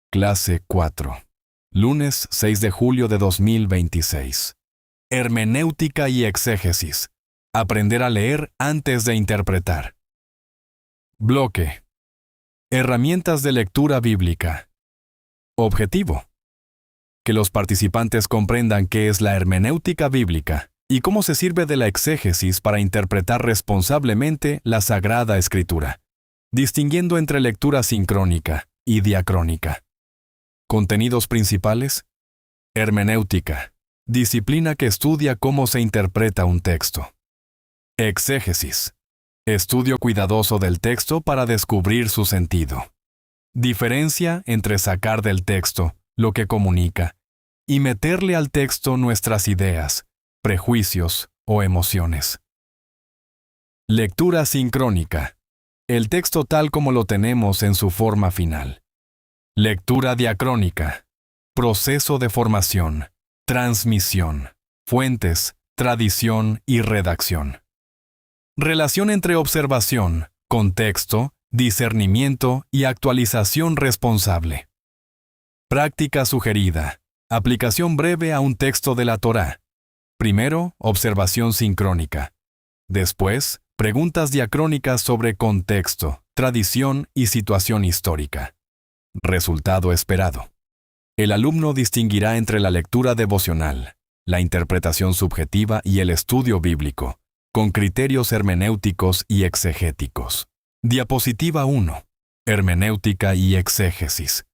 Clase 4. Lunes 6 de julio de 2026. Hermenéutica y exégesis. Aprender a leer antes de interpretar. Bloque. Herramientas de lectura bíblica. Objetivo. Que los participantes comprendan qué es la hermenéutica bíblica y cómo se sirve de la exégesis para interpretar responsablemente la Sagrada Escritura, distinguiendo entre lectura sincrónica y diacrónica. Contenidos principales. Hermenéutica. Disciplina que estudia cómo se interpreta un texto. Exégesis. Estudio cuidadoso del texto para descubrir su sentido. Diferencia entre sacar del texto lo que comunica y meterle al texto nuestras ideas, prejuicios o emociones. Lectura sincrónica. El texto tal como lo tenemos en su forma final. Lectura diacrónica. Proceso de formación, transmisión, fuentes, tradición y redacción. Relación entre observación, contexto, discernimiento y actualización responsable. Práctica sugerida. Aplicación breve a un texto de la Torá. Primero, observación sincrónica. Después, preguntas diacrónicas sobre contexto, tradición y situación histórica. Resultado esperado. El alumno distinguirá entre la lectura devocional, la interpretación subjetiva y el estudio bíblico, con criterios hermenéuticos y exegéticos. Diapositiva 1. Hermenéutica y exégesis.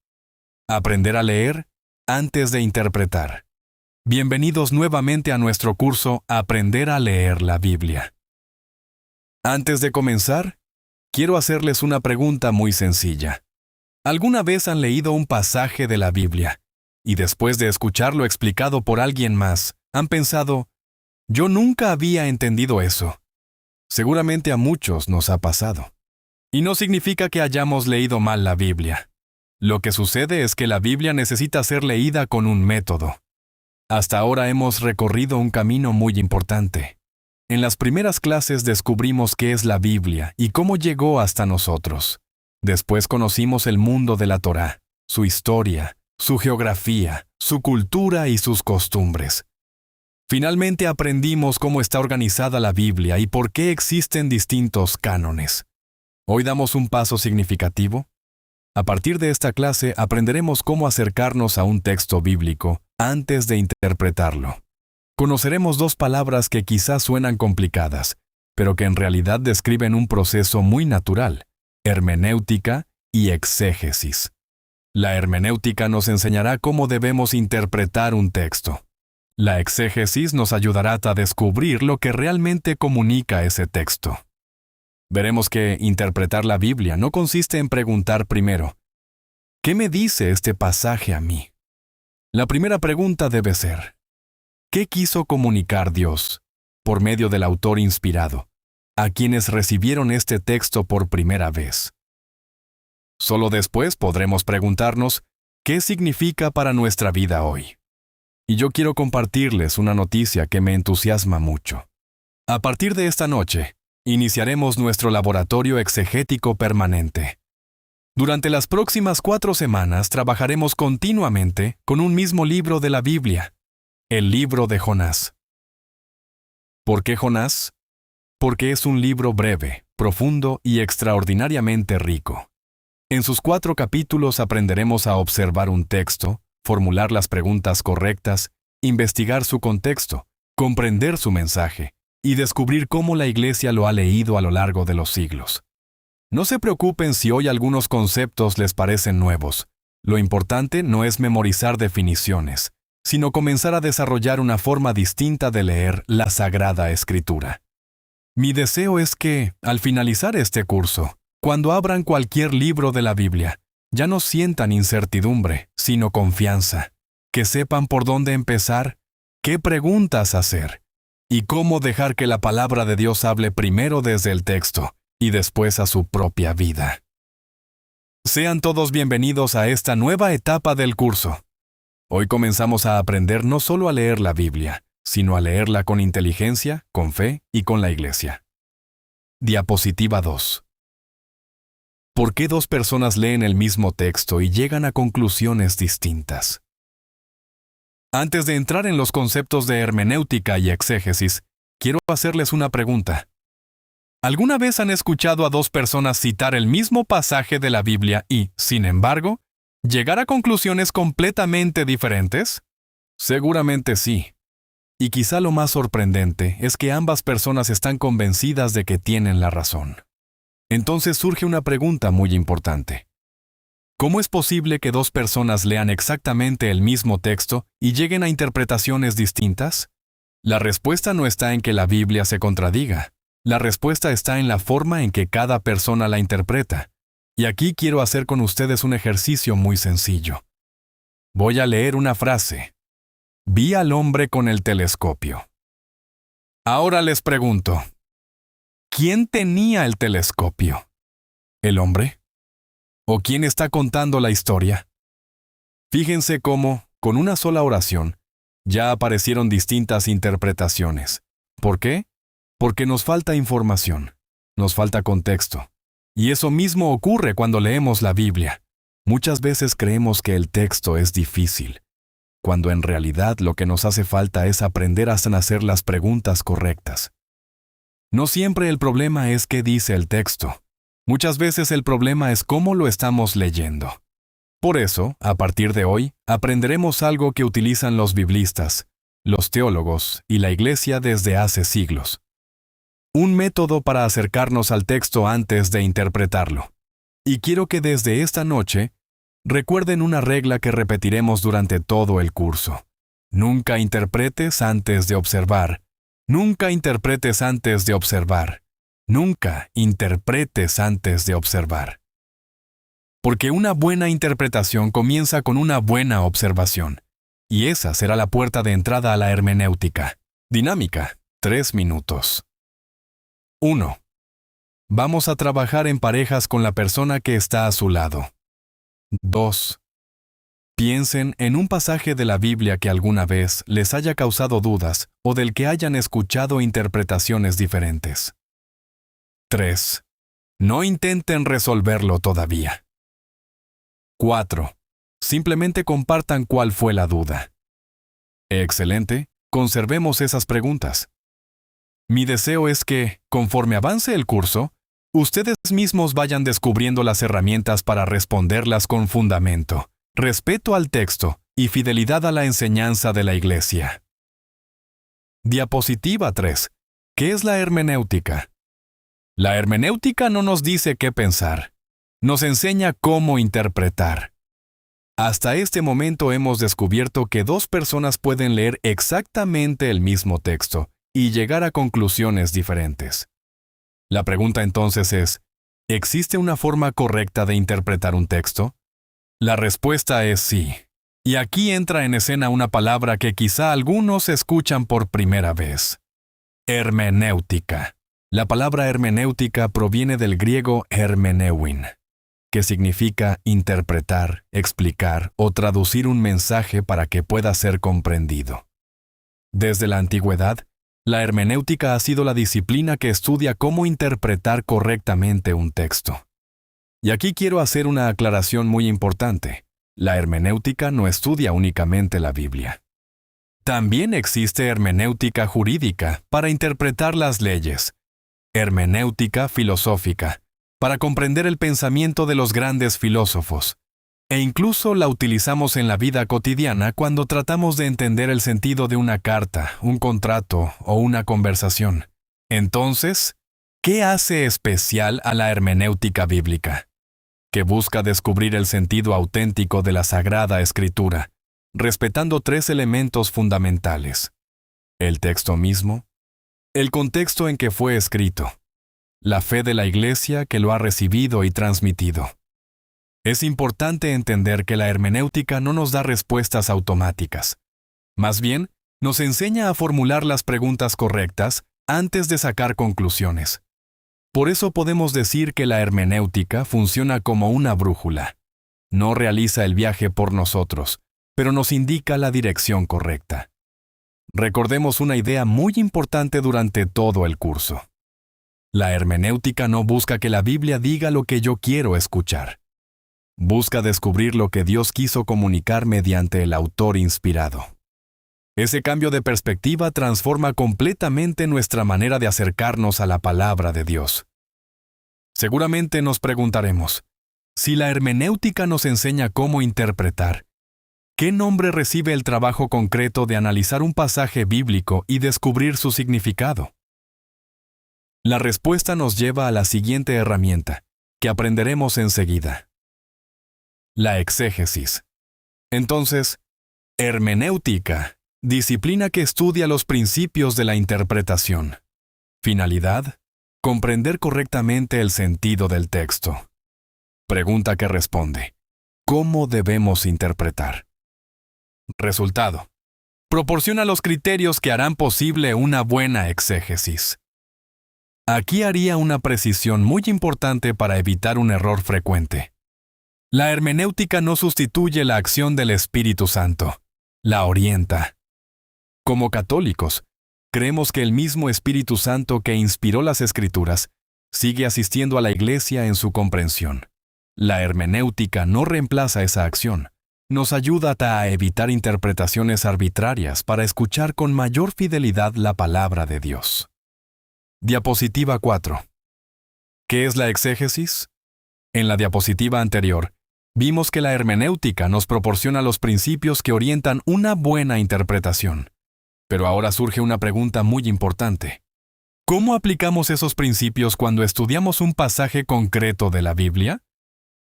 Aprender a leer antes de interpretar. Bienvenidos nuevamente a nuestro curso Aprender a leer la Biblia. Antes de comenzar, quiero hacerles una pregunta muy sencilla. ¿Alguna vez han leído un pasaje de la Biblia y después de escucharlo explicado por alguien más, han pensado, yo nunca había entendido eso? Seguramente a muchos nos ha pasado. Y no significa que hayamos leído mal la Biblia. Lo que sucede es que la Biblia necesita ser leída con un método. Hasta ahora hemos recorrido un camino muy importante. En las primeras clases descubrimos qué es la Biblia y cómo llegó hasta nosotros. Después conocimos el mundo de la Torá, su historia, su geografía, su cultura y sus costumbres. Finalmente aprendimos cómo está organizada la Biblia y por qué existen distintos cánones. Hoy damos un paso significativo. A partir de esta clase aprenderemos cómo acercarnos a un texto bíblico antes de interpretarlo. Conoceremos dos palabras que quizás suenan complicadas, pero que en realidad describen un proceso muy natural: hermenéutica y exégesis. La hermenéutica nos enseñará cómo debemos interpretar un texto. La exégesis nos ayudará a descubrir lo que realmente comunica ese texto. Veremos que interpretar la Biblia no consiste en preguntar primero, ¿qué me dice este pasaje a mí? La primera pregunta debe ser, ¿qué quiso comunicar Dios, por medio del autor inspirado, a quienes recibieron este texto por primera vez? Solo después podremos preguntarnos, ¿qué significa para nuestra vida hoy? Y yo quiero compartirles una noticia que me entusiasma mucho. A partir de esta noche, iniciaremos nuestro laboratorio exegético permanente. Durante las próximas 4 semanas trabajaremos continuamente con un mismo libro de la Biblia, el libro de Jonás. ¿Por qué Jonás? Porque es un libro breve, profundo y extraordinariamente rico. En sus 4 capítulos aprenderemos a observar un texto, formular las preguntas correctas, investigar su contexto, comprender su mensaje y descubrir cómo la Iglesia lo ha leído a lo largo de los siglos. No se preocupen si hoy algunos conceptos les parecen nuevos. Lo importante no es memorizar definiciones, sino comenzar a desarrollar una forma distinta de leer la Sagrada Escritura. Mi deseo es que, al finalizar este curso, cuando abran cualquier libro de la Biblia, ya no sientan incertidumbre, sino confianza, que sepan por dónde empezar, qué preguntas hacer, y cómo dejar que la palabra de Dios hable primero desde el texto y después a su propia vida. Sean todos bienvenidos a esta nueva etapa del curso. Hoy comenzamos a aprender no solo a leer la Biblia, sino a leerla con inteligencia, con fe y con la Iglesia. Diapositiva 2. ¿Por qué dos personas leen el mismo texto y llegan a conclusiones distintas? Antes de entrar en los conceptos de hermenéutica y exégesis, quiero hacerles una pregunta. ¿Alguna vez han escuchado a dos personas citar el mismo pasaje de la Biblia y, sin embargo, llegar a conclusiones completamente diferentes? Seguramente sí. Y quizá lo más sorprendente es que ambas personas están convencidas de que tienen la razón. Entonces surge una pregunta muy importante. ¿Cómo es posible que dos personas lean exactamente el mismo texto y lleguen a interpretaciones distintas? La respuesta no está en que la Biblia se contradiga. La respuesta está en la forma en que cada persona la interpreta. Y aquí quiero hacer con ustedes un ejercicio muy sencillo. Voy a leer una frase. Vi al hombre con el telescopio. Ahora les pregunto, ¿quién tenía el telescopio? ¿El hombre? ¿O quién está contando la historia? Fíjense cómo, con una sola oración, ya aparecieron distintas interpretaciones. ¿Por qué? Porque nos falta información, nos falta contexto. Y eso mismo ocurre cuando leemos la Biblia. Muchas veces creemos que el texto es difícil, cuando en realidad lo que nos hace falta es aprender a hacer las preguntas correctas. No siempre el problema es qué dice el texto. Muchas veces el problema es cómo lo estamos leyendo. Por eso, a partir de hoy, aprenderemos algo que utilizan los biblistas, los teólogos y la Iglesia desde hace siglos. Un método para acercarnos al texto antes de interpretarlo. Y quiero que desde esta noche recuerden una regla que repetiremos durante todo el curso. Nunca interpretes antes de observar. Nunca interpretes antes de observar. Nunca interpretes antes de observar. Porque una buena interpretación comienza con una buena observación. Y esa será la puerta de entrada a la hermenéutica. Dinámica, 3 minutos. 1. Vamos a trabajar en parejas con la persona que está a su lado. 2. Piensen en un pasaje de la Biblia que alguna vez les haya causado dudas o del que hayan escuchado interpretaciones diferentes. 3. No intenten resolverlo todavía. 4. Simplemente compartan cuál fue la duda. Excelente, conservemos esas preguntas. Mi deseo es que, conforme avance el curso, ustedes mismos vayan descubriendo las herramientas para responderlas con fundamento, respeto al texto y fidelidad a la enseñanza de la Iglesia. Diapositiva 3. ¿Qué es la hermenéutica? La hermenéutica no nos dice qué pensar, nos enseña cómo interpretar. Hasta este momento hemos descubierto que dos personas pueden leer exactamente el mismo texto y llegar a conclusiones diferentes. La pregunta entonces es, ¿existe una forma correcta de interpretar un texto? La respuesta es sí. Y aquí entra en escena una palabra que quizá algunos escuchan por primera vez. Hermenéutica. La palabra hermenéutica proviene del griego hermeneuin, que significa interpretar, explicar o traducir un mensaje para que pueda ser comprendido. Desde la antigüedad, la hermenéutica ha sido la disciplina que estudia cómo interpretar correctamente un texto. Y aquí quiero hacer una aclaración muy importante. La hermenéutica no estudia únicamente la Biblia. También existe hermenéutica jurídica para interpretar las leyes, hermenéutica filosófica para comprender el pensamiento de los grandes filósofos, e incluso la utilizamos en la vida cotidiana cuando tratamos de entender el sentido de una carta, un contrato o una conversación. Entonces, ¿qué hace especial a la hermenéutica bíblica? Que busca descubrir el sentido auténtico de la Sagrada Escritura, respetando 3 elementos fundamentales: el texto mismo, el contexto en que fue escrito, la fe de la Iglesia que lo ha recibido y transmitido. Es importante entender que la hermenéutica no nos da respuestas automáticas. Más bien, nos enseña a formular las preguntas correctas antes de sacar conclusiones. Por eso podemos decir que la hermenéutica funciona como una brújula. No realiza el viaje por nosotros, pero nos indica la dirección correcta. Recordemos una idea muy importante durante todo el curso. La hermenéutica no busca que la Biblia diga lo que yo quiero escuchar. Busca descubrir lo que Dios quiso comunicar mediante el autor inspirado. Ese cambio de perspectiva transforma completamente nuestra manera de acercarnos a la palabra de Dios. Seguramente nos preguntaremos, si la hermenéutica nos enseña cómo interpretar, ¿qué nombre recibe el trabajo concreto de analizar un pasaje bíblico y descubrir su significado? La respuesta nos lleva a la siguiente herramienta, que aprenderemos enseguida. La exégesis. Entonces, hermenéutica, disciplina que estudia los principios de la interpretación. Finalidad, comprender correctamente el sentido del texto. Pregunta que responde, ¿cómo debemos interpretar? Resultado, proporciona los criterios que harán posible una buena exégesis. Aquí haría una precisión muy importante para evitar un error frecuente. La hermenéutica no sustituye la acción del Espíritu Santo, la orienta. Como católicos, creemos que el mismo Espíritu Santo que inspiró las Escrituras sigue asistiendo a la Iglesia en su comprensión. La hermenéutica no reemplaza esa acción. Nos ayuda a evitar interpretaciones arbitrarias para escuchar con mayor fidelidad la palabra de Dios. Diapositiva 4. ¿Qué es la exégesis? En la diapositiva anterior, vimos que la hermenéutica nos proporciona los principios que orientan una buena interpretación. Pero ahora surge una pregunta muy importante. ¿Cómo aplicamos esos principios cuando estudiamos un pasaje concreto de la Biblia?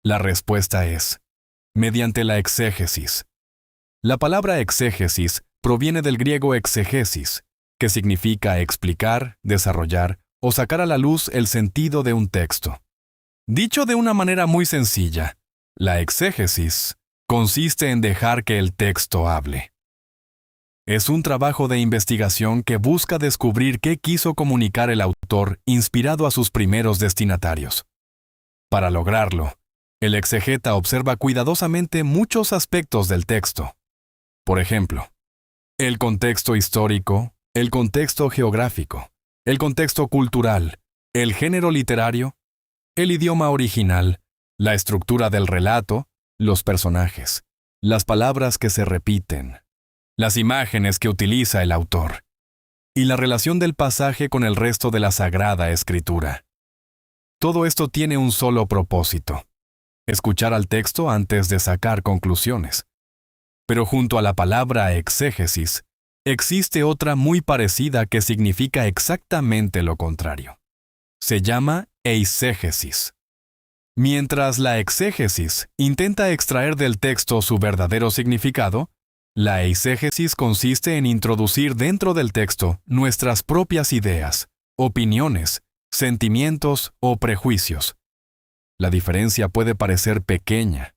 La respuesta es, mediante la exégesis. La palabra exégesis proviene del griego exegesis, que significa explicar, desarrollar o sacar a la luz el sentido de un texto. Dicho de una manera muy sencilla, la exégesis consiste en dejar que el texto hable. Es un trabajo de investigación que busca descubrir qué quiso comunicar el autor inspirado a sus primeros destinatarios. Para lograrlo, el exegeta observa cuidadosamente muchos aspectos del texto. Por ejemplo, el contexto histórico, el contexto geográfico, el contexto cultural, el género literario, el idioma original, la estructura del relato, los personajes, las palabras que se repiten, las imágenes que utiliza el autor, y la relación del pasaje con el resto de la Sagrada Escritura. Todo esto tiene un solo propósito: escuchar al texto antes de sacar conclusiones. Pero junto a la palabra exégesis, existe otra muy parecida que significa exactamente lo contrario. Se llama eisegesis. Mientras la exégesis intenta extraer del texto su verdadero significado, la eisegesis consiste en introducir dentro del texto nuestras propias ideas, opiniones, sentimientos o prejuicios. La diferencia puede parecer pequeña,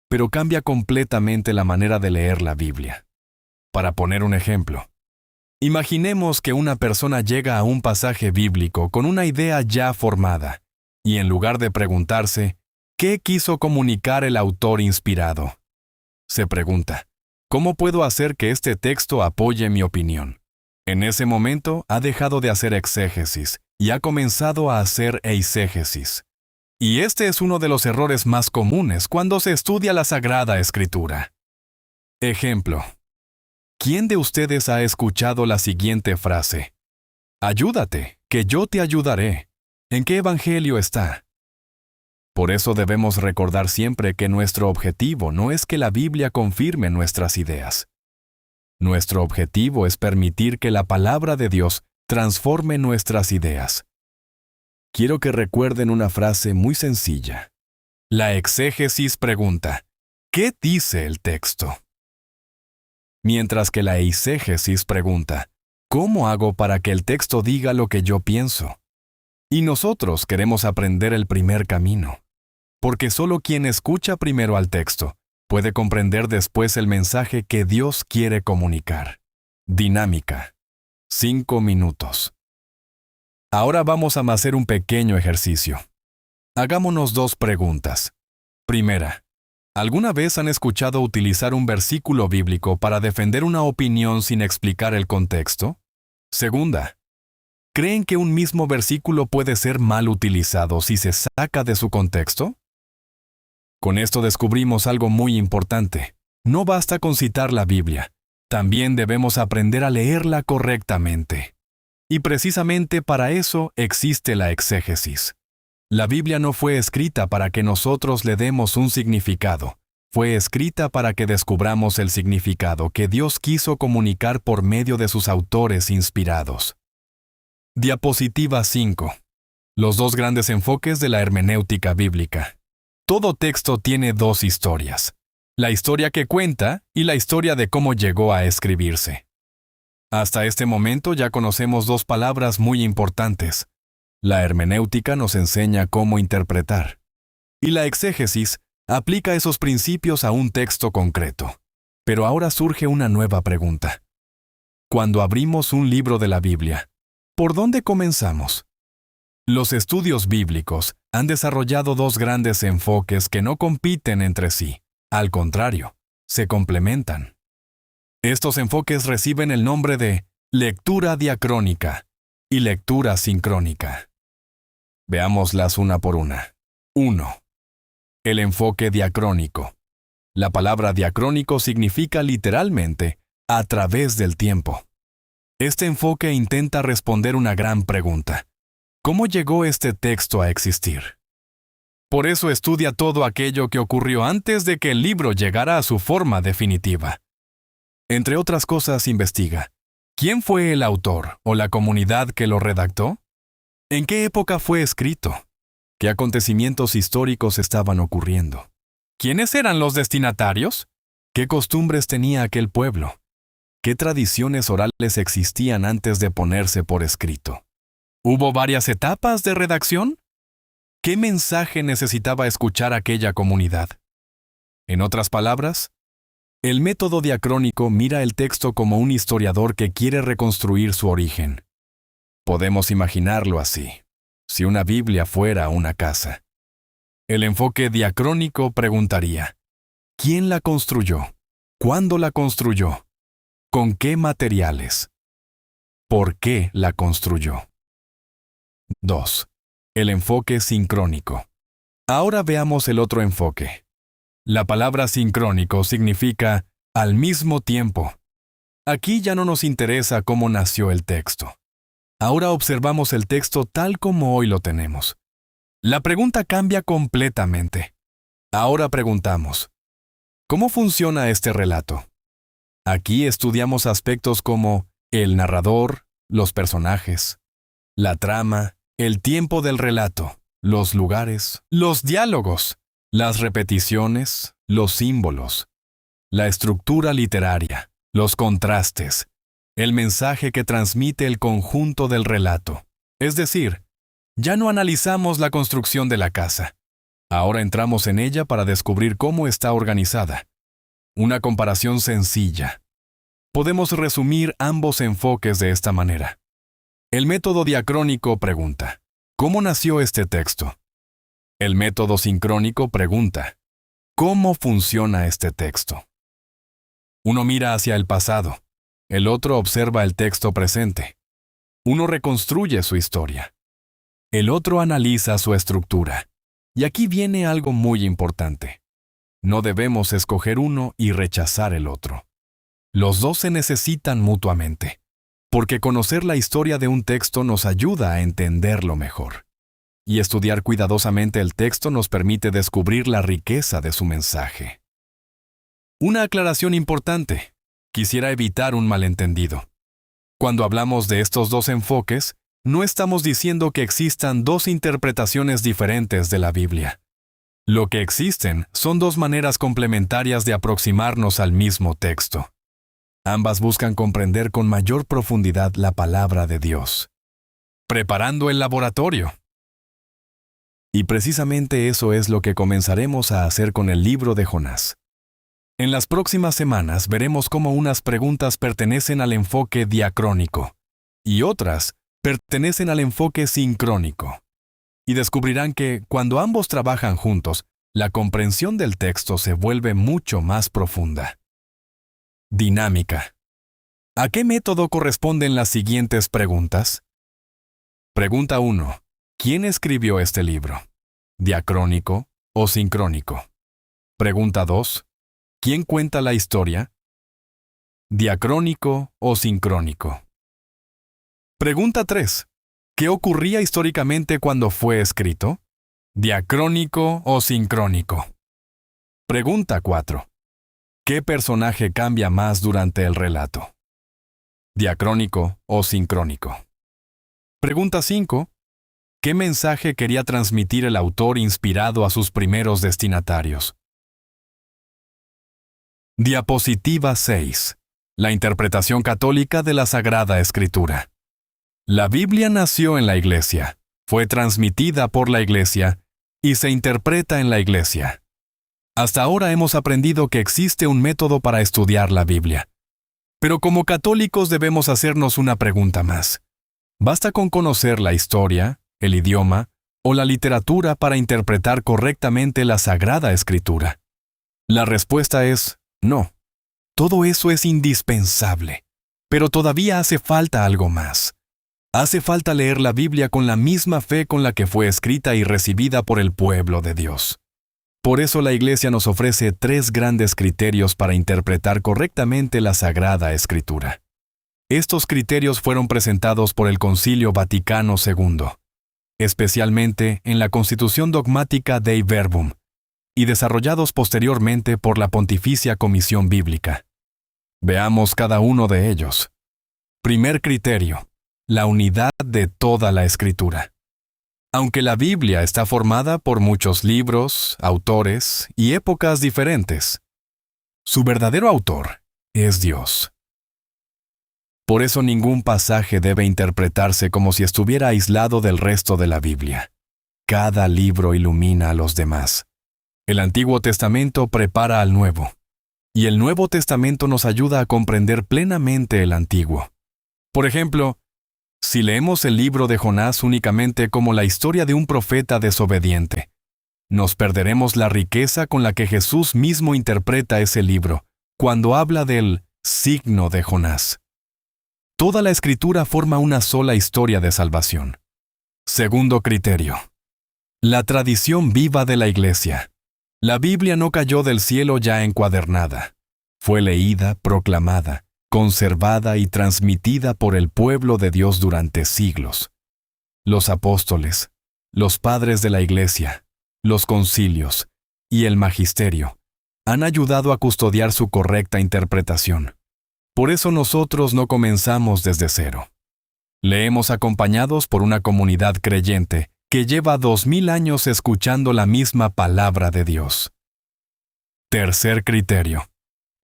pero cambia completamente la manera de leer la Biblia. Para poner un ejemplo, imaginemos que una persona llega a un pasaje bíblico con una idea ya formada, y en lugar de preguntarse, ¿qué quiso comunicar el autor inspirado?, se pregunta, ¿cómo puedo hacer que este texto apoye mi opinión? En ese momento ha dejado de hacer exégesis y ha comenzado a hacer eisegesis. Y este es uno de los errores más comunes cuando se estudia la Sagrada Escritura. Ejemplo. ¿Quién de ustedes ha escuchado la siguiente frase? Ayúdate, que yo te ayudaré. ¿En qué evangelio está? Por eso debemos recordar siempre que nuestro objetivo no es que la Biblia confirme nuestras ideas. Nuestro objetivo es permitir que la palabra de Dios transforme nuestras ideas. Quiero que recuerden una frase muy sencilla. La exégesis pregunta, ¿qué dice el texto? Mientras que la eisegesis pregunta, ¿cómo hago para que el texto diga lo que yo pienso? Y nosotros queremos aprender el primer camino, porque solo quien escucha primero al texto puede comprender después el mensaje que Dios quiere comunicar. Dinámica. 5 minutos. Ahora vamos a hacer un pequeño ejercicio. Hagámonos 2 preguntas. Primera, ¿alguna vez han escuchado utilizar un versículo bíblico para defender una opinión sin explicar el contexto? Segunda, ¿Creen que un mismo versículo puede ser mal utilizado si se saca de su contexto? Con esto descubrimos algo muy importante. No basta con citar la Biblia. También debemos aprender a leerla correctamente. Y precisamente para eso existe la exégesis. La Biblia no fue escrita para que nosotros le demos un significado. Fue escrita para que descubramos el significado que Dios quiso comunicar por medio de sus autores inspirados. Diapositiva 5. Los dos grandes enfoques de la hermenéutica bíblica. Todo texto tiene dos historias. La historia que cuenta y la historia de cómo llegó a escribirse. Hasta este momento ya conocemos dos palabras muy importantes. La hermenéutica nos enseña cómo interpretar. Y la exégesis aplica esos principios a un texto concreto. Pero ahora surge una nueva pregunta. Cuando abrimos un libro de la Biblia, ¿por dónde comenzamos? Los estudios bíblicos han desarrollado dos grandes enfoques que no compiten entre sí. Al contrario, se complementan. Estos enfoques reciben el nombre de lectura diacrónica y lectura sincrónica. Veámoslas una por una. 1. El enfoque diacrónico. La palabra diacrónico significa literalmente a través del tiempo. Este enfoque intenta responder una gran pregunta. ¿Cómo llegó este texto a existir? Por eso estudia todo aquello que ocurrió antes de que el libro llegara a su forma definitiva. Entre otras cosas, investiga. ¿Quién fue el autor o la comunidad que lo redactó? ¿En qué época fue escrito? ¿Qué acontecimientos históricos estaban ocurriendo? ¿Quiénes eran los destinatarios? ¿Qué costumbres tenía aquel pueblo? ¿Qué tradiciones orales existían antes de ponerse por escrito? ¿Hubo varias etapas de redacción? ¿Qué mensaje necesitaba escuchar aquella comunidad? En otras palabras, el método diacrónico mira el texto como un historiador que quiere reconstruir su origen. Podemos imaginarlo así, si una Biblia fuera una casa. El enfoque diacrónico preguntaría, ¿quién la construyó? ¿Cuándo la construyó? ¿Con qué materiales? ¿Por qué la construyó? 2. El enfoque sincrónico. Ahora veamos el otro enfoque. La palabra sincrónico significa al mismo tiempo. Aquí ya no nos interesa cómo nació el texto. Ahora observamos el texto tal como hoy lo tenemos. La pregunta cambia completamente. Ahora preguntamos, ¿cómo funciona este relato? Aquí estudiamos aspectos como el narrador, los personajes, la trama, el tiempo del relato, los lugares, los diálogos, las repeticiones, los símbolos, la estructura literaria, los contrastes, el mensaje que transmite el conjunto del relato. Es decir, ya no analizamos la construcción de la casa. Ahora entramos en ella para descubrir cómo está organizada. Una comparación sencilla. Podemos resumir ambos enfoques de esta manera. El método diacrónico pregunta, ¿cómo nació este texto? El método sincrónico pregunta, ¿cómo funciona este texto? Uno mira hacia el pasado, el otro observa el texto presente. Uno reconstruye su historia. El otro analiza su estructura. Y aquí viene algo muy importante. No debemos escoger uno y rechazar el otro. Los dos se necesitan mutuamente, porque conocer la historia de un texto nos ayuda a entenderlo mejor. Y estudiar cuidadosamente el texto nos permite descubrir la riqueza de su mensaje. Una aclaración importante. Quisiera evitar un malentendido. Cuando hablamos de estos dos enfoques, no estamos diciendo que existan dos interpretaciones diferentes de la Biblia. Lo que existen son dos maneras complementarias de aproximarnos al mismo texto. Ambas buscan comprender con mayor profundidad la palabra de Dios. Preparando el laboratorio. Y precisamente eso es lo que comenzaremos a hacer con el libro de Jonás. En las próximas semanas veremos cómo unas preguntas pertenecen al enfoque diacrónico y otras pertenecen al enfoque sincrónico. Y descubrirán que, cuando ambos trabajan juntos, la comprensión del texto se vuelve mucho más profunda. Dinámica. ¿A qué método corresponden las siguientes preguntas? Pregunta 1. ¿Quién escribió este libro? ¿Diacrónico o sincrónico? Pregunta 2. ¿Quién cuenta la historia? ¿Diacrónico o sincrónico? Pregunta 3. ¿Qué ocurría históricamente cuando fue escrito? ¿Diacrónico o sincrónico? Pregunta 4. ¿Qué personaje cambia más durante el relato? ¿Diacrónico o sincrónico? Pregunta 5. ¿Qué mensaje quería transmitir el autor inspirado a sus primeros destinatarios? Diapositiva 6. La interpretación católica de la Sagrada Escritura. La Biblia nació en la Iglesia, fue transmitida por la Iglesia y se interpreta en la Iglesia. Hasta ahora hemos aprendido que existe un método para estudiar la Biblia. Pero como católicos debemos hacernos una pregunta más. ¿Basta con conocer la historia, el idioma o la literatura para interpretar correctamente la Sagrada Escritura? La respuesta es no. Todo eso es indispensable, pero todavía hace falta algo más. Hace falta leer la Biblia con la misma fe con la que fue escrita y recibida por el pueblo de Dios. Por eso la Iglesia nos ofrece 3 grandes criterios para interpretar correctamente la Sagrada Escritura. Estos criterios fueron presentados por el Concilio Vaticano II, especialmente en la Constitución Dogmática Dei Verbum, y desarrollados posteriormente por la Pontificia Comisión Bíblica. Veamos cada uno de ellos. Primer criterio: la unidad de toda la Escritura. Aunque la Biblia está formada por muchos libros, autores y épocas diferentes, su verdadero autor es Dios. Por eso ningún pasaje debe interpretarse como si estuviera aislado del resto de la Biblia. Cada libro ilumina a los demás. El Antiguo Testamento prepara al Nuevo, y el Nuevo Testamento nos ayuda a comprender plenamente el Antiguo. Por ejemplo, si leemos el libro de Jonás únicamente como la historia de un profeta desobediente, nos perderemos la riqueza con la que Jesús mismo interpreta ese libro, cuando habla del signo de Jonás. Toda la Escritura forma una sola historia de salvación. Segundo criterio: la tradición viva de la Iglesia. La Biblia no cayó del cielo ya encuadernada. Fue leída, proclamada, conservada y transmitida por el pueblo de Dios durante siglos. Los apóstoles, los padres de la Iglesia, los concilios y el magisterio han ayudado a custodiar su correcta interpretación. Por eso nosotros no comenzamos desde cero. Leemos acompañados por una comunidad creyente que lleva 2000 años escuchando la misma palabra de Dios. Tercer criterio: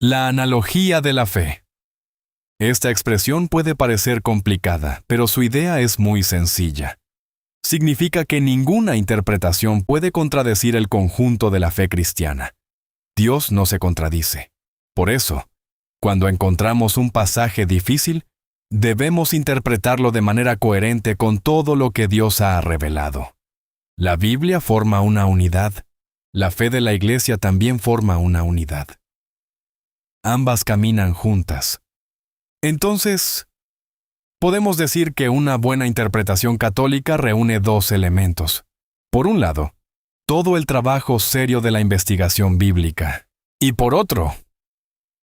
la analogía de la fe. Esta expresión puede parecer complicada, pero su idea es muy sencilla. Significa que ninguna interpretación puede contradecir el conjunto de la fe cristiana. Dios no se contradice. Por eso, cuando encontramos un pasaje difícil, debemos interpretarlo de manera coherente con todo lo que Dios ha revelado. La Biblia forma una unidad. La fe de la Iglesia también forma una unidad. Ambas caminan juntas. Entonces, podemos decir que una buena interpretación católica reúne 2 elementos. Por un lado, todo el trabajo serio de la investigación bíblica. Y por otro,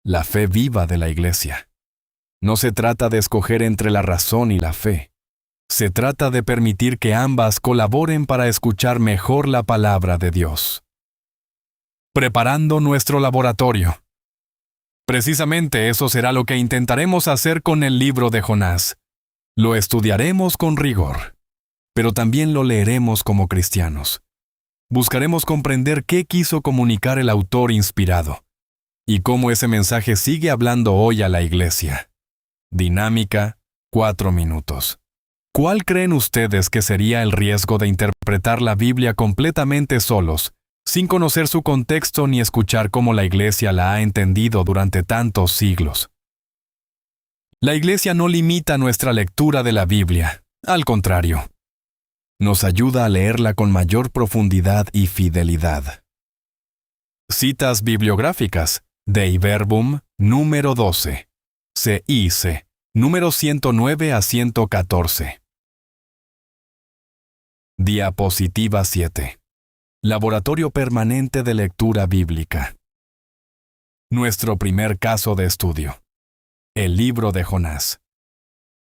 la fe viva de la Iglesia. No se trata de escoger entre la razón y la fe. Se trata de permitir que ambas colaboren para escuchar mejor la palabra de Dios. Preparando nuestro laboratorio. Precisamente eso será lo que intentaremos hacer con el libro de Jonás. Lo estudiaremos con rigor, pero también lo leeremos como cristianos. Buscaremos comprender qué quiso comunicar el autor inspirado y cómo ese mensaje sigue hablando hoy a la Iglesia. Dinámica, 4 minutos. ¿Cuál creen ustedes que sería el riesgo de interpretar la Biblia completamente solos, sin conocer su contexto ni escuchar cómo la Iglesia la ha entendido durante tantos siglos? La Iglesia no limita nuestra lectura de la Biblia, al contrario. Nos ayuda a leerla con mayor profundidad y fidelidad. Citas bibliográficas: Dei Verbum, número 12. CIC, número 109 a 114. Diapositiva 7. Laboratorio Permanente de Lectura Bíblica. Nuestro primer caso de estudio. El libro de Jonás.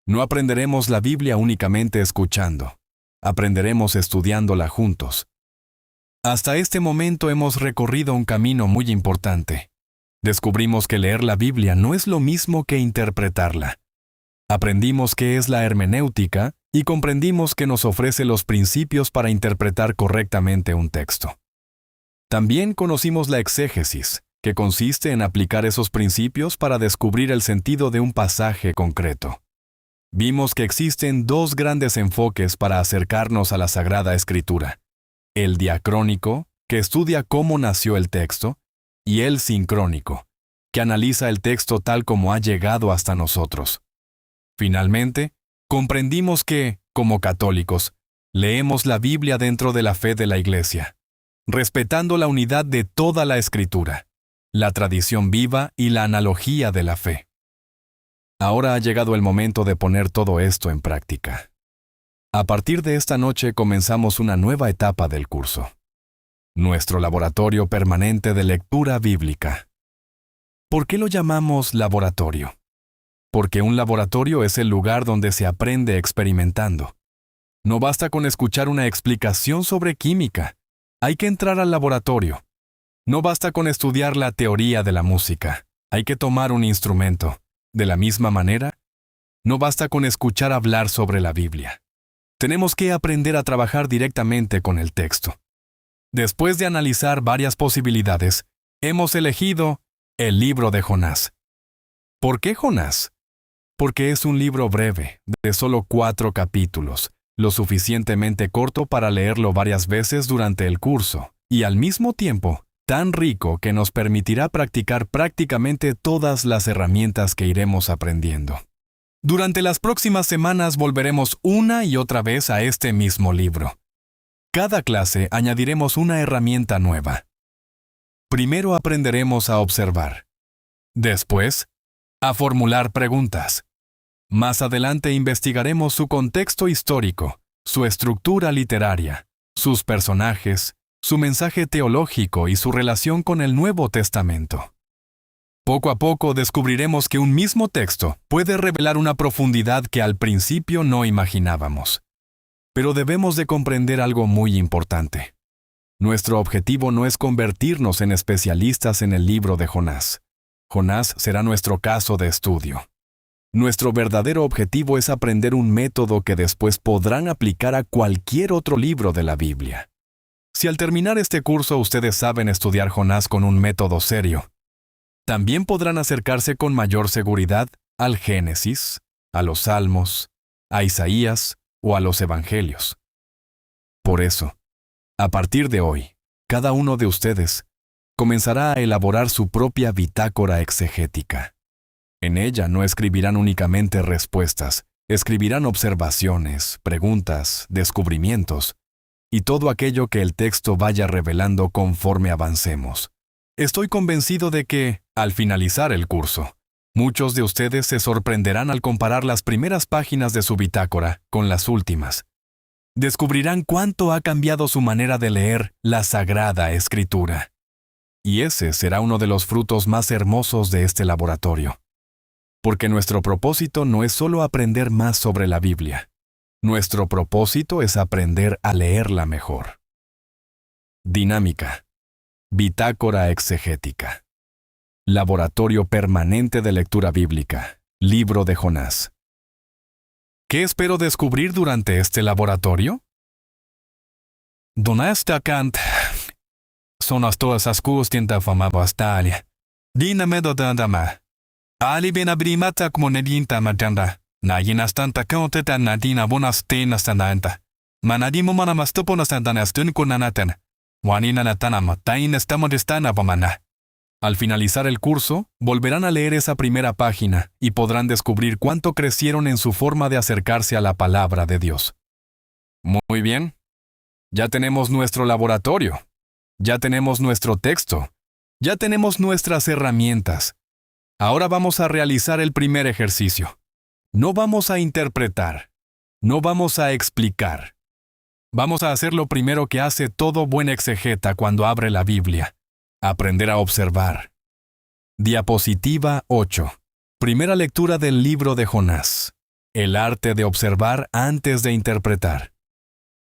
No aprenderemos la Biblia únicamente escuchando. Aprenderemos estudiándola juntos. Hasta este momento hemos recorrido un camino muy importante. Descubrimos que leer la Biblia no es lo mismo que interpretarla. Aprendimos qué es la hermenéutica y comprendimos que nos ofrece los principios para interpretar correctamente un texto. También conocimos la exégesis, que consiste en aplicar esos principios para descubrir el sentido de un pasaje concreto. Vimos que existen dos grandes enfoques para acercarnos a la Sagrada Escritura: el diacrónico, que estudia cómo nació el texto, y el sincrónico, que analiza el texto tal como ha llegado hasta nosotros. Finalmente, comprendimos que, como católicos, leemos la Biblia dentro de la fe de la Iglesia, respetando la unidad de toda la Escritura, la tradición viva y la analogía de la fe. Ahora ha llegado el momento de poner todo esto en práctica. A partir de esta noche comenzamos una nueva etapa del curso. Nuestro laboratorio permanente de lectura bíblica. ¿Por qué lo llamamos laboratorio? Porque un laboratorio es el lugar donde se aprende experimentando. No basta con escuchar una explicación sobre química. Hay que entrar al laboratorio. No basta con estudiar la teoría de la música. Hay que tomar un instrumento. De la misma manera, no basta con escuchar hablar sobre la Biblia. Tenemos que aprender a trabajar directamente con el texto. Después de analizar varias posibilidades, hemos elegido el libro de Jonás. ¿Por qué Jonás? Porque es un libro breve, de solo 4 capítulos, lo suficientemente corto para leerlo varias veces durante el curso, y al mismo tiempo, tan rico que nos permitirá practicar prácticamente todas las herramientas que iremos aprendiendo. Durante las próximas semanas volveremos una y otra vez a este mismo libro. Cada clase añadiremos una herramienta nueva. Primero aprenderemos a observar. Después, a formular preguntas. Más adelante investigaremos su contexto histórico, su estructura literaria, sus personajes, su mensaje teológico y su relación con el Nuevo Testamento. Poco a poco descubriremos que un mismo texto puede revelar una profundidad que al principio no imaginábamos. Pero debemos de comprender algo muy importante. Nuestro objetivo no es convertirnos en especialistas en el libro de Jonás. Jonás será nuestro caso de estudio. Nuestro verdadero objetivo es aprender un método que después podrán aplicar a cualquier otro libro de la Biblia. Si al terminar este curso ustedes saben estudiar Jonás con un método serio, también podrán acercarse con mayor seguridad al Génesis, a los Salmos, a Isaías o a los Evangelios. Por eso, a partir de hoy, cada uno de ustedes comenzará a elaborar su propia bitácora exegética. En ella no escribirán únicamente respuestas, escribirán observaciones, preguntas, descubrimientos, y todo aquello que el texto vaya revelando conforme avancemos. Estoy convencido de que, al finalizar el curso, muchos de ustedes se sorprenderán al comparar las primeras páginas de su bitácora con las últimas. Descubrirán cuánto ha cambiado su manera de leer la Sagrada Escritura. Y ese será uno de los frutos más hermosos de este laboratorio. Porque nuestro propósito no es solo aprender más sobre la Biblia. Nuestro propósito es aprender a leerla mejor. Dinámica. Bitácora exegética. Laboratorio permanente de lectura bíblica. Libro de Jonás. ¿Qué espero descubrir durante este laboratorio? Donesta Kant sonas todas as kustienta fama bastalia. Dina medodandama. Ali bena brimata kmonedinta matanda. Na yinastanta kautetan nadina bonastena standanta. Manadimo manamastopo standanastun kunanaten. Wanina natana matain estamodestana pamana. Al finalizar el curso, volverán a leer esa primera página y podrán descubrir cuánto crecieron en su forma de acercarse a la palabra de Dios. Muy bien. Ya tenemos nuestro laboratorio. Ya tenemos nuestro texto. Ya tenemos nuestras herramientas. Ahora vamos a realizar el primer ejercicio. No vamos a interpretar. No vamos a explicar. Vamos a hacer lo primero que hace todo buen exegeta cuando abre la Biblia: aprender a observar. Diapositiva 8. Primera lectura del libro de Jonás. El arte de observar antes de interpretar.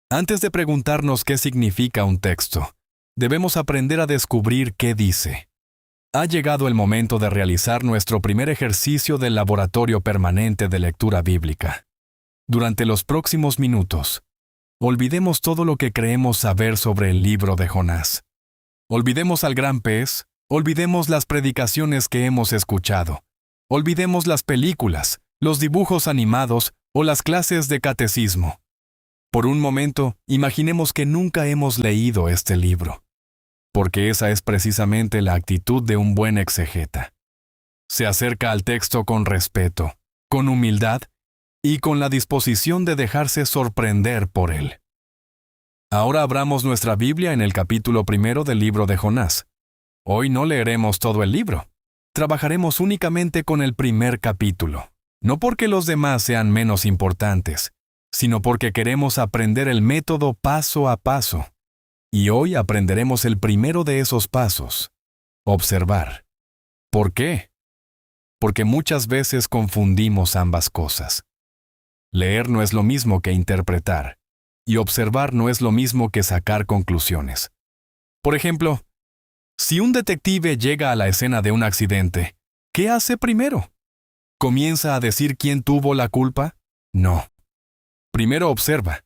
Antes de preguntarnos qué significa un texto, debemos aprender a descubrir qué dice. Ha llegado el momento de realizar nuestro primer ejercicio del laboratorio permanente de lectura bíblica. Durante los próximos minutos, olvidemos todo lo que creemos saber sobre el libro de Jonás. Olvidemos al gran pez, olvidemos las predicaciones que hemos escuchado, olvidemos las películas, los dibujos animados o las clases de catecismo. Por un momento, imaginemos que nunca hemos leído este libro, porque esa es precisamente la actitud de un buen exegeta. Se acerca al texto con respeto, con humildad y con la disposición de dejarse sorprender por él. Ahora abramos nuestra Biblia en el capítulo 1 del libro de Jonás. Hoy no leeremos todo el libro. Trabajaremos únicamente con el primer capítulo, no porque los demás sean menos importantes, sino porque queremos aprender el método paso a paso. Y hoy aprenderemos el primero de esos pasos: observar. ¿Por qué? Porque muchas veces confundimos ambas cosas. Leer no es lo mismo que interpretar, y observar no es lo mismo que sacar conclusiones. Por ejemplo, si un detective llega a la escena de un accidente, ¿qué hace primero? ¿Comienza a decir quién tuvo la culpa? No. Primero observa,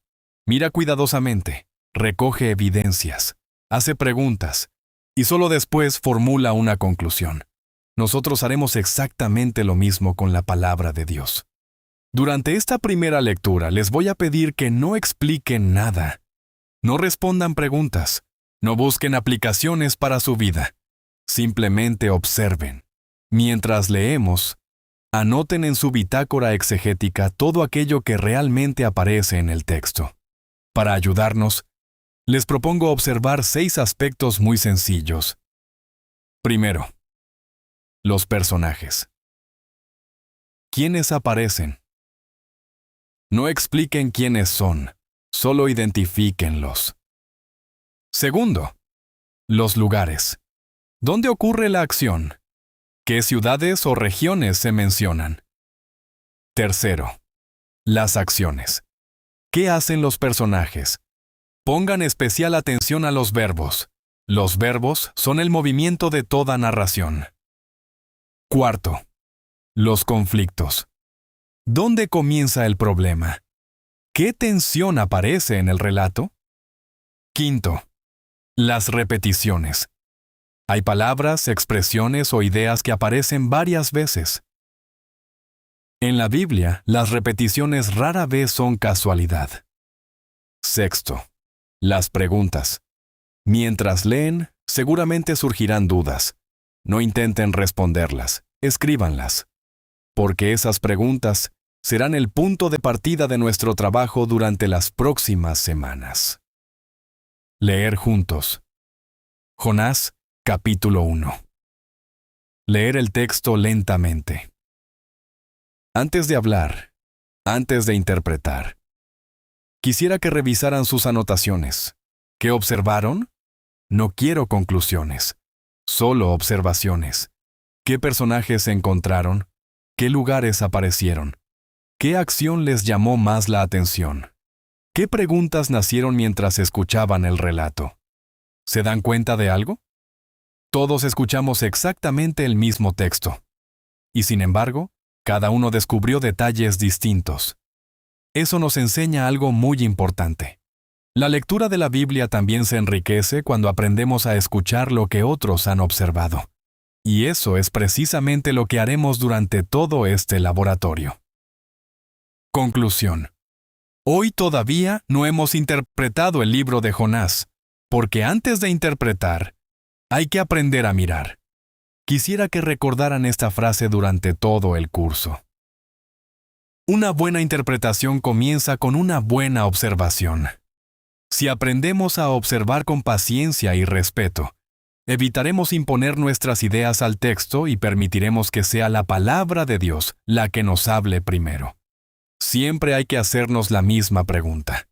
mira cuidadosamente, recoge evidencias, hace preguntas, y solo después formula una conclusión. Nosotros haremos exactamente lo mismo con la palabra de Dios. Durante esta primera lectura les voy a pedir que no expliquen nada. No respondan preguntas. No busquen aplicaciones para su vida. Simplemente observen. Mientras leemos, anoten en su bitácora exegética todo aquello que realmente aparece en el texto. Para ayudarnos, les propongo observar 6 aspectos muy sencillos. Primero, los personajes. ¿Quiénes aparecen? No expliquen quiénes son, solo identifíquenlos. Segundo, los lugares. ¿Dónde ocurre la acción? ¿Qué ciudades o regiones se mencionan? Tercero, las acciones. ¿Qué hacen los personajes? Pongan especial atención a los verbos. Los verbos son el movimiento de toda narración. Cuarto, los conflictos. ¿Dónde comienza el problema? ¿Qué tensión aparece en el relato? Quinto, las repeticiones. Hay palabras, expresiones o ideas que aparecen varias veces. En la Biblia, las repeticiones rara vez son casualidad. Sexto, las preguntas. Mientras leen, seguramente surgirán dudas. No intenten responderlas, escríbanlas, porque esas preguntas serán el punto de partida de nuestro trabajo durante las próximas semanas. Leer juntos. Jonás, capítulo 1. Leer el texto lentamente. Antes de hablar, antes de interpretar, quisiera que revisaran sus anotaciones. ¿Qué observaron? No quiero conclusiones, solo observaciones. ¿Qué personajes se encontraron? ¿Qué lugares aparecieron? ¿Qué acción les llamó más la atención? ¿Qué preguntas nacieron mientras escuchaban el relato? ¿Se dan cuenta de algo? Todos escuchamos exactamente el mismo texto. Y sin embargo, cada uno descubrió detalles distintos. Eso nos enseña algo muy importante. La lectura de la Biblia también se enriquece cuando aprendemos a escuchar lo que otros han observado. Y eso es precisamente lo que haremos durante todo este laboratorio. Conclusión. Hoy todavía no hemos interpretado el libro de Jonás, porque antes de interpretar, hay que aprender a mirar. Quisiera que recordaran esta frase durante todo el curso. Una buena interpretación comienza con una buena observación. Si aprendemos a observar con paciencia y respeto, evitaremos imponer nuestras ideas al texto y permitiremos que sea la palabra de Dios la que nos hable primero. Siempre hay que hacernos la misma pregunta.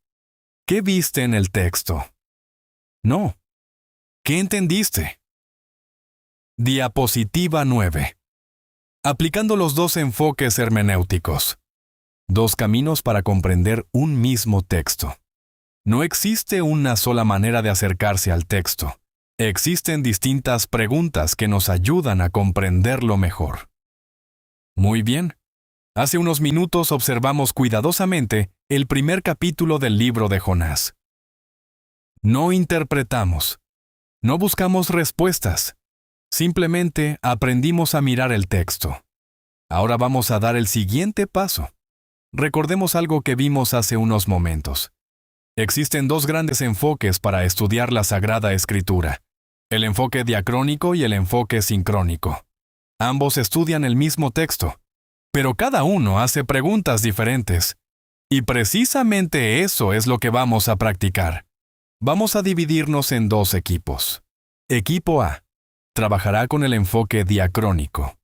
¿Qué viste en el texto? No. ¿Qué entendiste? Diapositiva 9. Aplicando los dos enfoques hermenéuticos. 2 caminos para comprender un mismo texto. No existe una sola manera de acercarse al texto. Existen distintas preguntas que nos ayudan a comprenderlo mejor. Muy bien. Hace unos minutos observamos cuidadosamente el primer capítulo del libro de Jonás. No interpretamos. No buscamos respuestas. Simplemente aprendimos a mirar el texto. Ahora vamos a dar el siguiente paso. Recordemos algo que vimos hace unos momentos. Existen 2 grandes enfoques para estudiar la Sagrada Escritura: el enfoque diacrónico y el enfoque sincrónico. Ambos estudian el mismo texto, pero cada uno hace preguntas diferentes. Y precisamente eso es lo que vamos a practicar. Vamos a dividirnos en 2 equipos. Equipo A trabajará con el enfoque diacrónico.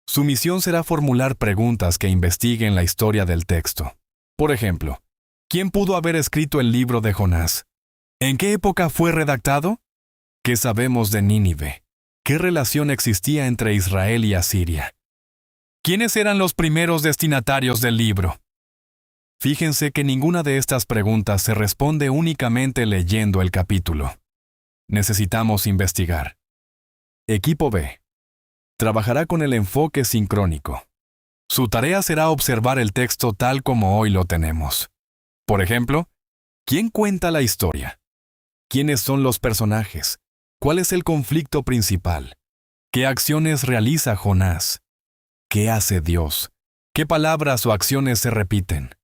Su misión será formular preguntas que investiguen la historia del texto. Por ejemplo, ¿quién pudo haber escrito el libro de Jonás? ¿En qué época fue redactado? ¿Qué sabemos de Nínive? ¿Qué relación existía entre Israel y Asiria? ¿Quiénes eran los primeros destinatarios del libro? Fíjense que ninguna de estas preguntas se responde únicamente leyendo el capítulo. Necesitamos investigar. Equipo B trabajará con el enfoque sincrónico. Su tarea será observar el texto tal como hoy lo tenemos. Por ejemplo, ¿quién cuenta la historia? ¿Quiénes son los personajes? ¿Cuál es el conflicto principal? ¿Qué acciones realiza Jonás? ¿Qué hace Dios? ¿Qué palabras o acciones se repiten?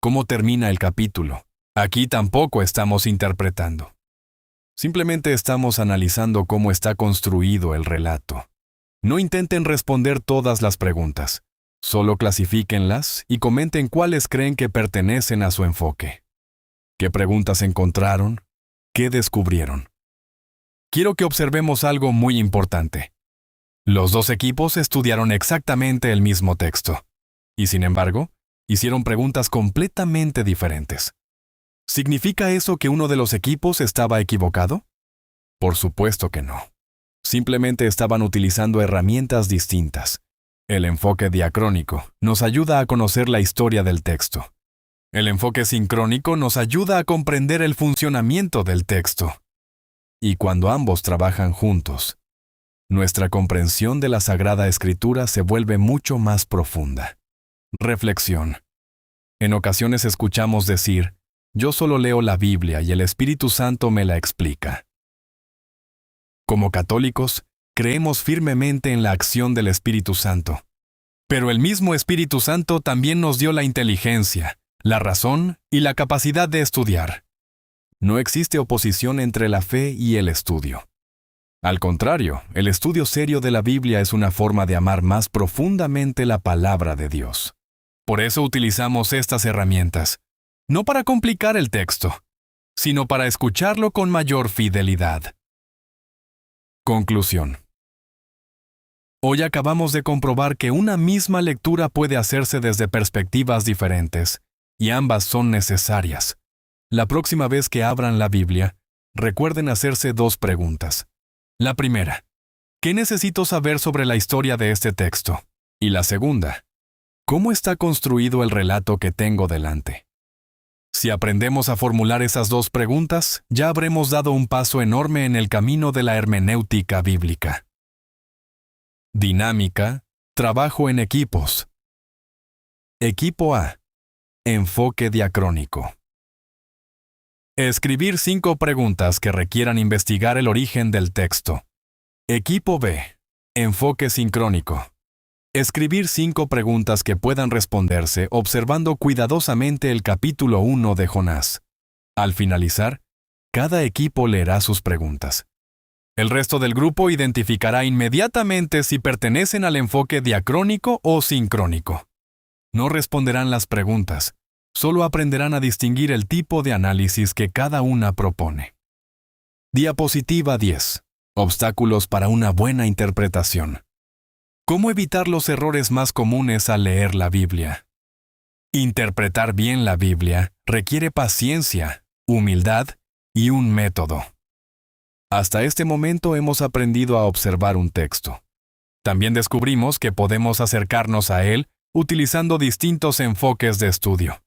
¿Cómo termina el capítulo? Aquí tampoco estamos interpretando. Simplemente estamos analizando cómo está construido el relato. No intenten responder todas las preguntas. Solo clasifíquenlas y comenten cuáles creen que pertenecen a su enfoque. ¿Qué preguntas encontraron? ¿Qué descubrieron? Quiero que observemos algo muy importante. Los 2 equipos estudiaron exactamente el mismo texto. Y sin embargo, hicieron preguntas completamente diferentes. ¿Significa eso que uno de los equipos estaba equivocado? Por supuesto que no. Simplemente estaban utilizando herramientas distintas. El enfoque diacrónico nos ayuda a conocer la historia del texto. El enfoque sincrónico nos ayuda a comprender el funcionamiento del texto. Y cuando ambos trabajan juntos, nuestra comprensión de la Sagrada Escritura se vuelve mucho más profunda. Reflexión. En ocasiones escuchamos decir: yo solo leo la Biblia y el Espíritu Santo me la explica. Como católicos, creemos firmemente en la acción del Espíritu Santo. Pero el mismo Espíritu Santo también nos dio la inteligencia, la razón y la capacidad de estudiar. No existe oposición entre la fe y el estudio. Al contrario, el estudio serio de la Biblia es una forma de amar más profundamente la palabra de Dios. Por eso utilizamos estas herramientas, no para complicar el texto, sino para escucharlo con mayor fidelidad. Conclusión. Hoy acabamos de comprobar que una misma lectura puede hacerse desde perspectivas diferentes, y ambas son necesarias. La próxima vez que abran la Biblia, recuerden hacerse 2 preguntas. La primera: ¿qué necesito saber sobre la historia de este texto? Y la segunda: ¿cómo está construido el relato que tengo delante? Si aprendemos a formular esas 2 preguntas, ya habremos dado un paso enorme en el camino de la hermenéutica bíblica. Dinámica, trabajo en equipos. Equipo A. Enfoque diacrónico. Escribir 5 preguntas que requieran investigar el origen del texto. Equipo B. Enfoque sincrónico. Escribir 5 preguntas que puedan responderse observando cuidadosamente el capítulo 1 de Jonás. Al finalizar, cada equipo leerá sus preguntas. El resto del grupo identificará inmediatamente si pertenecen al enfoque diacrónico o sincrónico. No responderán las preguntas, solo aprenderán a distinguir el tipo de análisis que cada una propone. Diapositiva 10. Obstáculos para una buena interpretación. ¿Cómo evitar los errores más comunes al leer la Biblia? Interpretar bien la Biblia requiere paciencia, humildad y un método. Hasta este momento hemos aprendido a observar un texto. También descubrimos que podemos acercarnos a él utilizando distintos enfoques de estudio.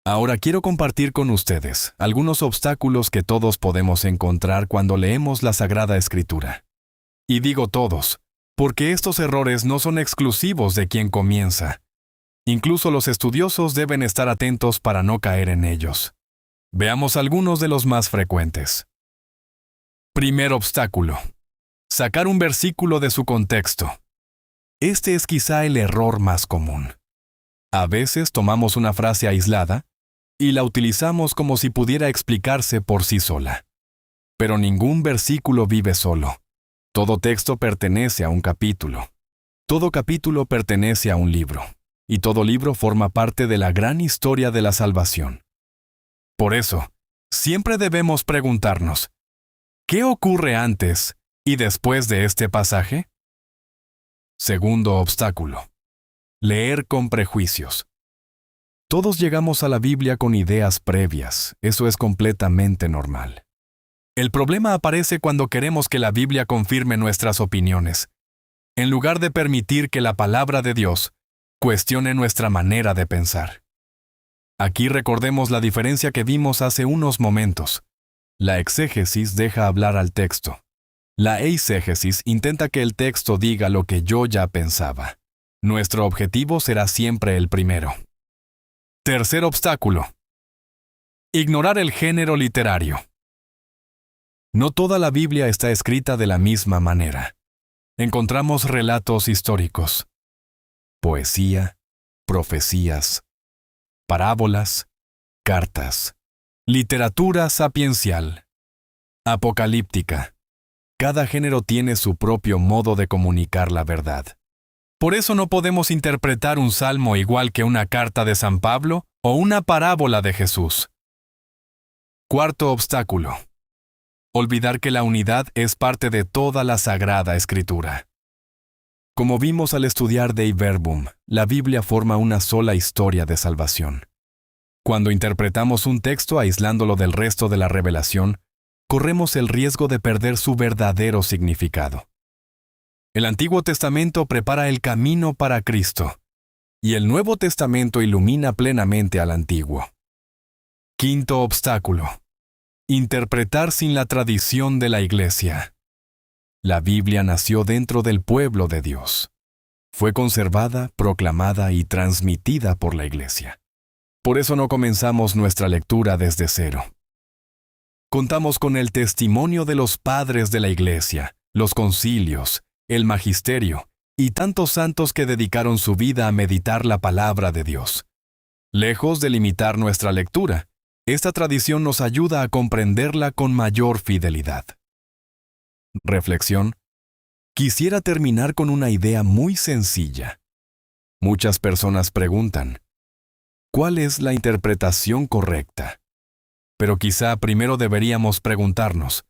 Ahora quiero compartir con ustedes algunos obstáculos que todos podemos encontrar cuando leemos la Sagrada Escritura. Y digo todos, porque estos errores no son exclusivos de quien comienza. Incluso los estudiosos deben estar atentos para no caer en ellos. Veamos algunos de los más frecuentes. Primer obstáculo: sacar un versículo de su contexto. Este es quizá el error más común. A veces tomamos una frase aislada y la utilizamos como si pudiera explicarse por sí sola. Pero ningún versículo vive solo. Todo texto pertenece a un capítulo. Todo capítulo pertenece a un libro. Y todo libro forma parte de la gran historia de la salvación. Por eso, siempre debemos preguntarnos, ¿qué ocurre antes y después de este pasaje? Segundo obstáculo: leer con prejuicios. Todos llegamos a la Biblia con ideas previas, eso es completamente normal. El problema aparece cuando queremos que la Biblia confirme nuestras opiniones, en lugar de permitir que la palabra de Dios cuestione nuestra manera de pensar. Aquí recordemos la diferencia que vimos hace unos momentos. La exégesis deja hablar al texto. La eisegesis intenta que el texto diga lo que yo ya pensaba. Nuestro objetivo será siempre el primero. Tercer obstáculo: ignorar el género literario. No toda la Biblia está escrita de la misma manera. Encontramos relatos históricos, poesía, profecías, parábolas, cartas, literatura sapiencial, apocalíptica. Cada género tiene su propio modo de comunicar la verdad. Por eso no podemos interpretar un salmo igual que una carta de San Pablo o una parábola de Jesús. Cuarto obstáculo: olvidar que la unidad es parte de toda la Sagrada Escritura. Como vimos al estudiar Dei Verbum, la Biblia forma una sola historia de salvación. Cuando interpretamos un texto aislándolo del resto de la revelación, corremos el riesgo de perder su verdadero significado. El Antiguo Testamento prepara el camino para Cristo, y el Nuevo Testamento ilumina plenamente al Antiguo. Quinto obstáculo: interpretar sin la tradición de la Iglesia. La Biblia nació dentro del pueblo de Dios. Fue conservada, proclamada y transmitida por la Iglesia. Por eso no comenzamos nuestra lectura desde cero. Contamos con el testimonio de los padres de la Iglesia, los concilios, el magisterio y tantos santos que dedicaron su vida a meditar la palabra de Dios. Lejos de limitar nuestra lectura, esta tradición nos ayuda a comprenderla con mayor fidelidad. Reflexión. Quisiera terminar con una idea muy sencilla. Muchas personas preguntan, ¿cuál es la interpretación correcta? Pero quizá primero deberíamos preguntarnos,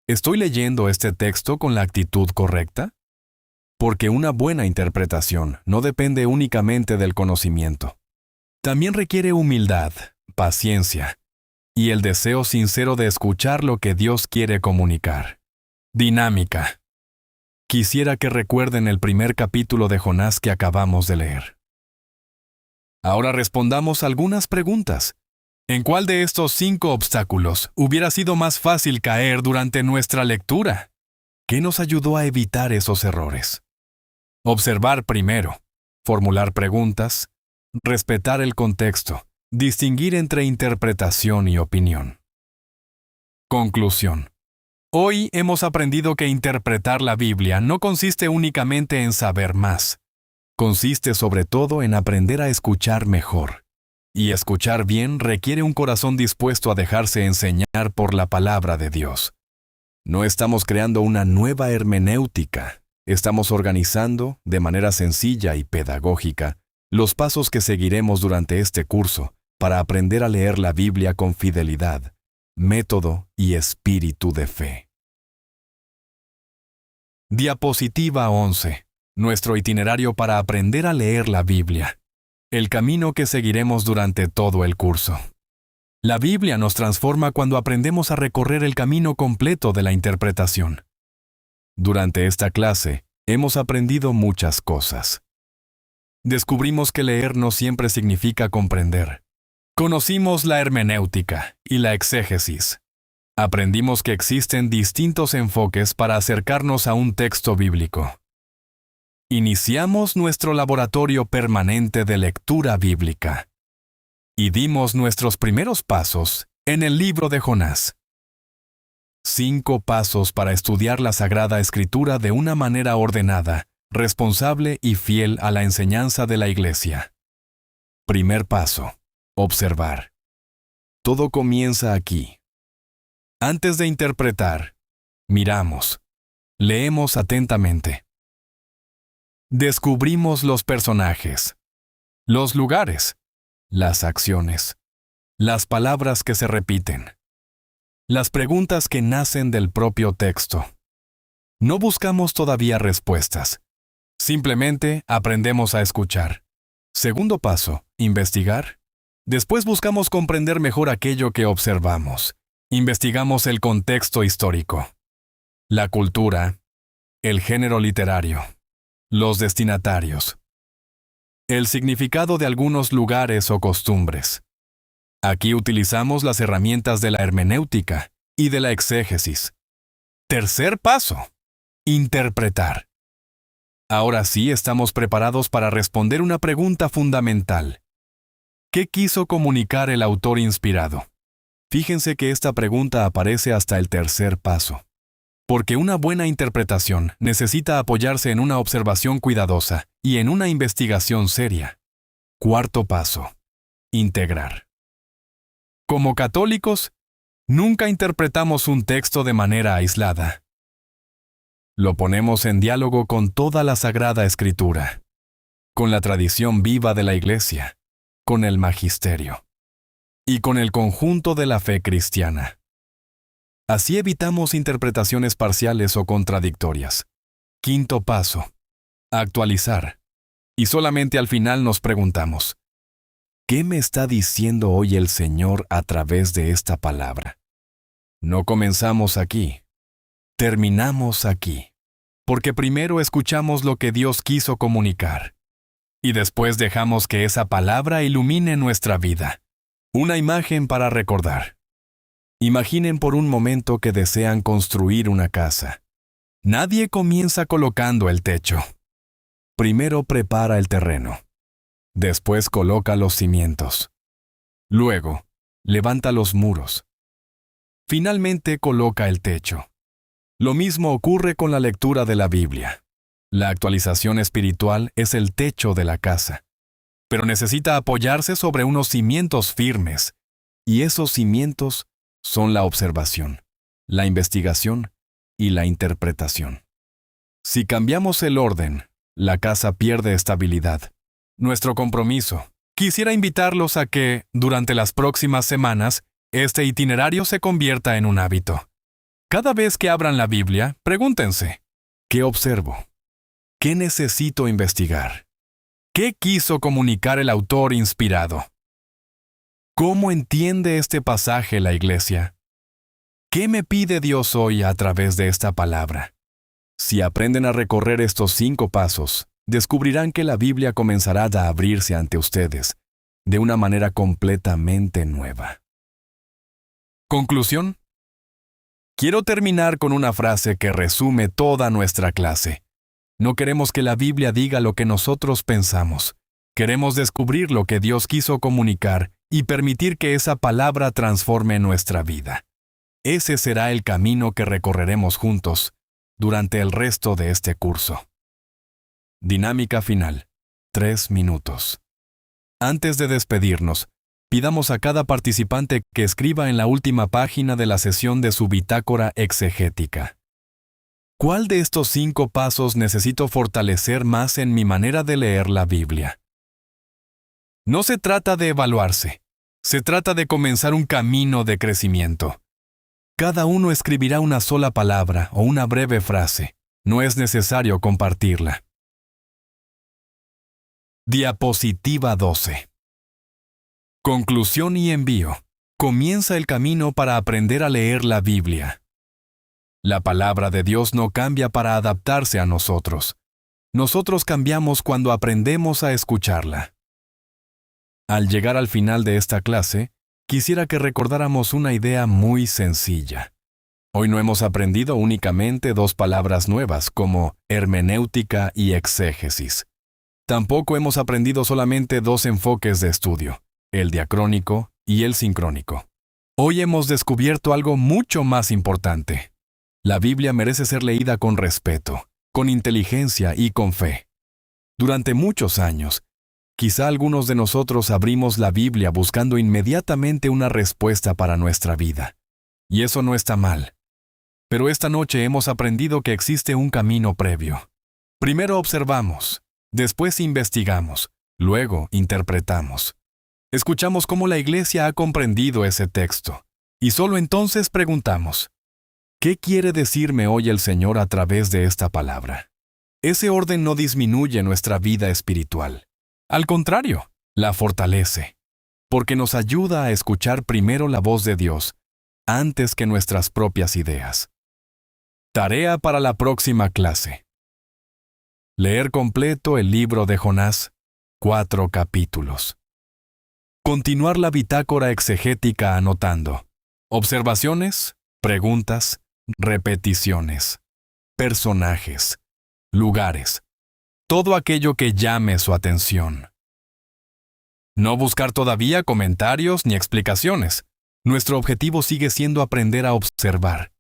¿estoy leyendo este texto con la actitud correcta? Porque una buena interpretación no depende únicamente del conocimiento. También requiere humildad, paciencia y el deseo sincero de escuchar lo que Dios quiere comunicar. Dinámica. Quisiera que recuerden el primer capítulo de Jonás que acabamos de leer. Ahora respondamos algunas preguntas. ¿En cuál de estos 5 obstáculos hubiera sido más fácil caer durante nuestra lectura? ¿Qué nos ayudó a evitar esos errores? Observar primero, formular preguntas, respetar el contexto, distinguir entre interpretación y opinión. Conclusión. Hoy hemos aprendido que interpretar la Biblia no consiste únicamente en saber más. Consiste sobre todo en aprender a escuchar mejor. Y escuchar bien requiere un corazón dispuesto a dejarse enseñar por la palabra de Dios. No estamos creando una nueva hermenéutica. Estamos organizando, de manera sencilla y pedagógica, los pasos que seguiremos durante este curso para aprender a leer la Biblia con fidelidad, método y espíritu de fe. Diapositiva 11. Nuestro itinerario para aprender a leer la Biblia. el camino que seguiremos durante todo el curso. La Biblia nos transforma cuando aprendemos a recorrer el camino completo de la interpretación. Durante esta clase, hemos aprendido muchas cosas. Descubrimos que leer no siempre significa comprender. Conocimos la hermenéutica y la exégesis. Aprendimos que existen distintos enfoques para acercarnos a un texto bíblico. Iniciamos nuestro laboratorio permanente de lectura bíblica. Y dimos nuestros primeros pasos en el libro de Jonás. 5 pasos para estudiar la Sagrada Escritura de una manera ordenada, responsable y fiel a la enseñanza de la Iglesia. Primer paso: observar. Todo comienza aquí. Antes de interpretar, miramos, leemos atentamente. Descubrimos los personajes, los lugares, las acciones, las palabras que se repiten, las preguntas que nacen del propio texto. No buscamos todavía respuestas. Simplemente aprendemos a escuchar. Segundo paso: investigar. Después buscamos comprender mejor aquello que observamos. Investigamos el contexto histórico, la cultura, el género literario, los destinatarios, el significado de algunos lugares o costumbres. Aquí utilizamos las herramientas de la hermenéutica y de la exégesis. Tercer paso: interpretar. Ahora sí estamos preparados para responder una pregunta fundamental. ¿Qué quiso comunicar el autor inspirado? Fíjense que esta pregunta aparece hasta el tercer paso. Porque una buena interpretación necesita apoyarse en una observación cuidadosa y en una investigación seria. Cuarto paso: integrar. Como católicos, nunca interpretamos un texto de manera aislada. Lo ponemos en diálogo con toda la Sagrada Escritura, con la tradición viva de la Iglesia, con el magisterio y con el conjunto de la fe cristiana. Así evitamos interpretaciones parciales o contradictorias. Quinto paso: actualizar. Y solamente al final nos preguntamos: ¿qué me está diciendo hoy el Señor a través de esta palabra? No comenzamos aquí. Terminamos aquí. Porque primero escuchamos lo que Dios quiso comunicar. Y después dejamos que esa palabra ilumine nuestra vida. Una imagen para recordar. Imaginen por un momento que desean construir una casa. Nadie comienza colocando el techo. Primero prepara el terreno. Después coloca los cimientos. Luego, levanta los muros. Finalmente coloca el techo. Lo mismo ocurre con la lectura de la Biblia. La actualización espiritual es el techo de la casa, pero necesita apoyarse sobre unos cimientos firmes, y esos cimientos son la observación, la investigación y la interpretación. Si cambiamos el orden, la casa pierde estabilidad. Nuestro compromiso. Quisiera invitarlos a que, durante las próximas semanas, este itinerario se convierta en un hábito. Cada vez que abran la Biblia, pregúntense: ¿qué observo? ¿Qué necesito investigar? ¿Qué quiso comunicar el autor inspirado? ¿Cómo entiende este pasaje la Iglesia? ¿Qué me pide Dios hoy a través de esta palabra? Si aprenden a recorrer estos 5 pasos, descubrirán que la Biblia comenzará a abrirse ante ustedes de una manera completamente nueva. Conclusión. Quiero terminar con una frase que resume toda nuestra clase. No queremos que la Biblia diga lo que nosotros pensamos. Queremos descubrir lo que Dios quiso comunicar y permitir que esa palabra transforme nuestra vida. Ese será el camino que recorreremos juntos durante el resto de este curso. Dinámica final. 3 minutos. Antes de despedirnos, pidamos a cada participante que escriba en la última página de la sesión de su bitácora exegética. ¿Cuál de estos 5 pasos necesito fortalecer más en mi manera de leer la Biblia? No se trata de evaluarse, se trata de comenzar un camino de crecimiento. Cada uno escribirá una sola palabra o una breve frase. No es necesario compartirla. Diapositiva 12. Conclusión y envío. Comienza el camino para aprender a leer la Biblia. La palabra de Dios no cambia para adaptarse a nosotros. Nosotros cambiamos cuando aprendemos a escucharla. Al llegar al final de esta clase, quisiera que recordáramos una idea muy sencilla. Hoy no hemos aprendido únicamente dos palabras nuevas como hermenéutica y exégesis. Tampoco hemos aprendido solamente dos enfoques de estudio, el diacrónico y el sincrónico. Hoy hemos descubierto algo mucho más importante. La Biblia merece ser leída con respeto, con inteligencia y con fe. Durante muchos años, quizá algunos de nosotros abrimos la Biblia buscando inmediatamente una respuesta para nuestra vida. Y eso no está mal. Pero esta noche hemos aprendido que existe un camino previo. Primero observamos, después investigamos, luego interpretamos. Escuchamos cómo la Iglesia ha comprendido ese texto, y solo entonces preguntamos, ¿qué quiere decirme hoy el Señor a través de esta palabra? Ese orden no disminuye nuestra vida espiritual. Al contrario, la fortalece, porque nos ayuda a escuchar primero la voz de Dios, antes que nuestras propias ideas. Tarea para la próxima clase. Leer completo el libro de Jonás, 4 capítulos. Continuar la bitácora exegética anotando. Observaciones, preguntas, repeticiones, personajes, lugares. Todo aquello que llame su atención. No buscar todavía comentarios ni explicaciones. Nuestro objetivo sigue siendo aprender a observar,